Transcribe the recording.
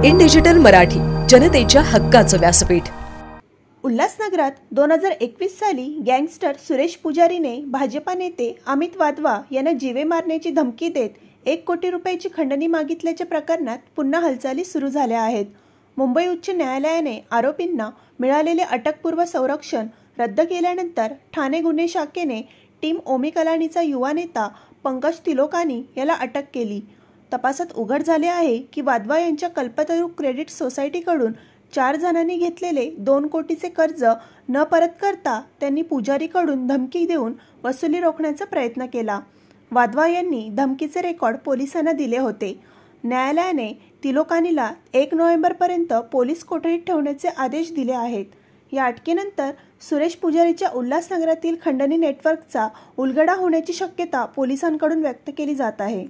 In digital Marathi, जनतेच्या हक्काचं व्यासपीठ। उल्हासनगरात 2021 साली गँगस्टर सुरेश पुजारीने भाजपा नेते अमित वाधवा यांना जीवे मारण्याची धमकी देत 1 कोटी रुपयाची खंडणी मागितल्याच्या प्रकरणात पुन्हा हालचाली सुरू झाल्या आहेत। मुंबई उच्च न्यायालयाने आरोपींना मिळालेले अटकपूर्व संरक्षण रद्द केल्यानंतर ठाणे गुन्हे शाखेने टीम ओमी कलानीचा युवा नेता पंकज तिलोकानी याला अटक केली। तपासात उघड झाले आहे की वाधवा यांच्या कल्पतरू क्रेडिट सोसायटीकडून 4 जणांनी घेतलेले 2 कोटीचे कर्ज न परत करता त्यांनी पुजारीकडून धमकी देऊन वसुली रोखण्याचा प्रयत्न केला। वाधवा यांनी धमकीचे रेकॉर्ड पोलिसांना दिले होते। न्यायालयाने तिलोकानीला 1 नोव्हेंबरपर्यंत पोलीस कोठडीत ठेवण्याचे आदेश दिले आहेत। या अटकेनंतर सुरेश पुजारीच्या उल्हासनगरातील खंडणी नेटवर्कचा उलगडा होण्याची शक्यता पोलिसांकडून व्यक्त केली जात आहे।